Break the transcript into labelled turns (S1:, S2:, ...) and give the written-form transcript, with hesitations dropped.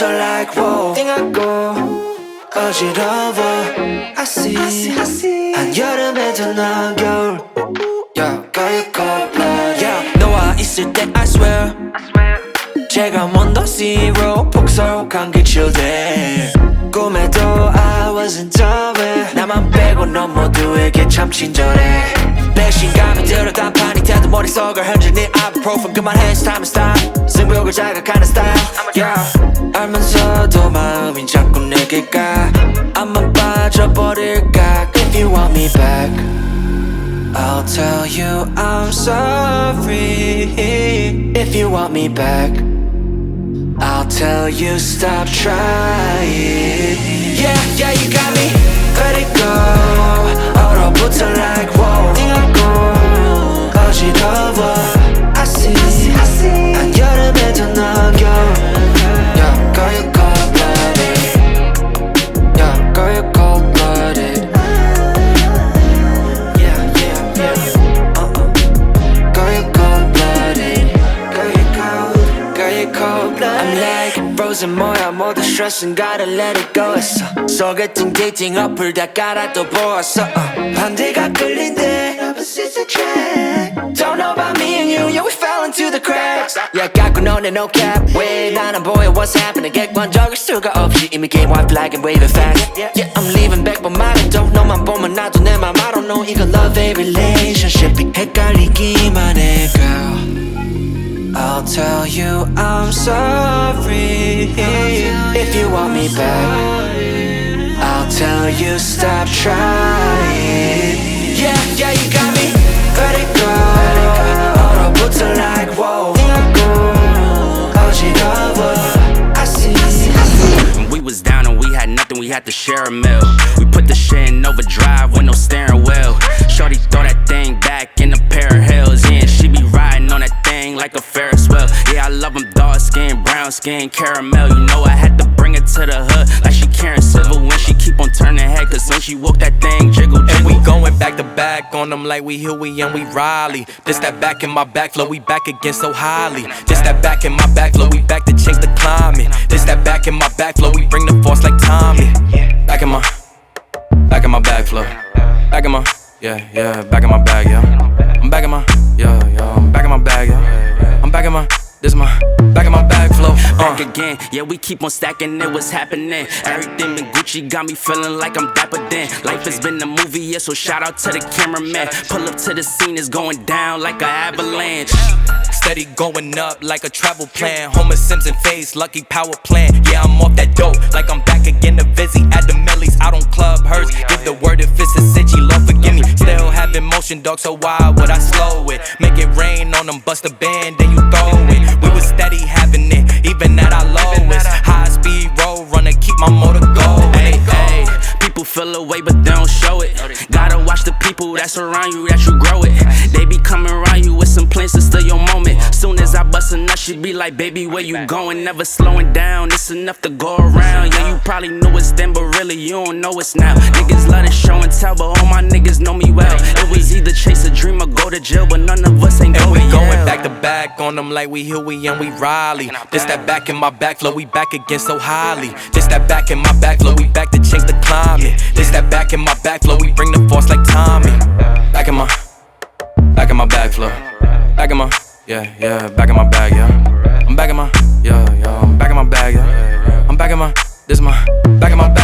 S1: Like whoa 띵하고 어지러워 I see 한여름에도 난 겨울 Yeah, got you cold blood Yeah, 너와 있을 때 I swear 제가 먼저 zero 폭설한 그 children 꿈에도 I wasn't aware 나만 빼고 넌 모두에게 참 친절해 배신감이 들어 단판이 돼도 머릿속을 흔들니 ibuprofen 그만해 it's time to stop 승부욕을 자극하는 style Yeah 알면서도 마음이 자꾸 내게 가 안만 빠져버릴까 If you want me back I'll tell you I'm sorry If you want me back I'll tell you stop trying Yeah, yeah, you got me Let it go 얼어붙어 like whoa 띵하고 어지러워 I see 한여름에도 넌 겨울 Yeah, girl, you cold-blooded Yeah, girl, you cold-blooded Yeah, yeah, yeah Girl, you cold-blooded Girl, you cold-blooded I'm like frozen 뭐야 모두 stressing gotta let it go 했어 소개팅 데이팅 어플 다 깔아 또 보았어 반대가 끌린대 opposites attract Don't know about me and you, yeah we fell into the cracks Yeah 갖고 노네 no cap 왜 나는 보여 what's happening 객관적일 수가 없이 이미 game white flag and waving fast Yeah I'm leaving back but 말해도 너만 보면 나도 내 맘 I don't know 이거 love a relationship이 헷갈리기만 해 girl I'll tell you I'm sorry if you want me back I'll tell you stop trying Yeah, yeah, you got me Let it go 얼어붙어 like whoa 어지러워 I see
S2: When we was down and we had nothing, we had to share a meal We put the shit in overdrive with no steering wheel Shorty throw that thing back in a pair of heels Yeah, she be riding on that thing like a Ferris wheel Yeah, I love them dark skin, brown skin, caramel You know I had to bring it to the hood like she Karen Civil When she keep on turning head cause when she walk that thing jiggle, jiggle.
S3: And we going back to back on them like we Huey and we Riley This that back in my back flow, we back again so highly This that back in my back flow, we back to change the climate This that back in my back flow, we bring the force like Tommy Back in my back flow Back in my, yeah, back in my bag, yeah I'm back in my, yeah, I'm back in my bag, yeah I'm back in my, this my, back in my bag flow
S2: Back again, yeah, we keep on stacking it, what's happening? Everything in Gucci got me feeling like I'm dapper then Life has been a movie, yeah, so shout out to the cameraman Pull up to the scene, it's going down like an avalanche
S3: Steady going up like a travel plan Homer Simpson face, lucky power plant Yeah, I'm off that dope, like I'm back again to Vizzy At the Millies, out on Club Hurst Give the word if it's a city, Lord forgive me Still having motion, dog, so why would I slow it? Make it rain on them, bust a band, then you throw it We was steady having it, even at our lowest High speed road runner, keep my motor going
S2: Hey, people feel away but they don't show it Gotta watch the people that's around you, that you grow it They be coming around you with some plans to steal your moment Soon as I bust a nut, she be like, baby, where you going? Never slowing down, it's enough to go around Yeah, you probably knew it's then, but really you don't know it's now Niggas love to show and tell, but all my niggas know me well It was either chase a dream or go to jail, but none of us ain't
S3: And
S2: going
S3: we going back to back on them like we Huey and we Riley This that back in my back flow, we back again so highly This that back in my back flow, we back to change the climate This that back in my back flow, we bring the force like Tommy Back in my back flow Back in my, yeah, back in my bag, yeah I'm back in my, yeah, I'm back in my bag, yeah I'm back in my, this my, back in my bag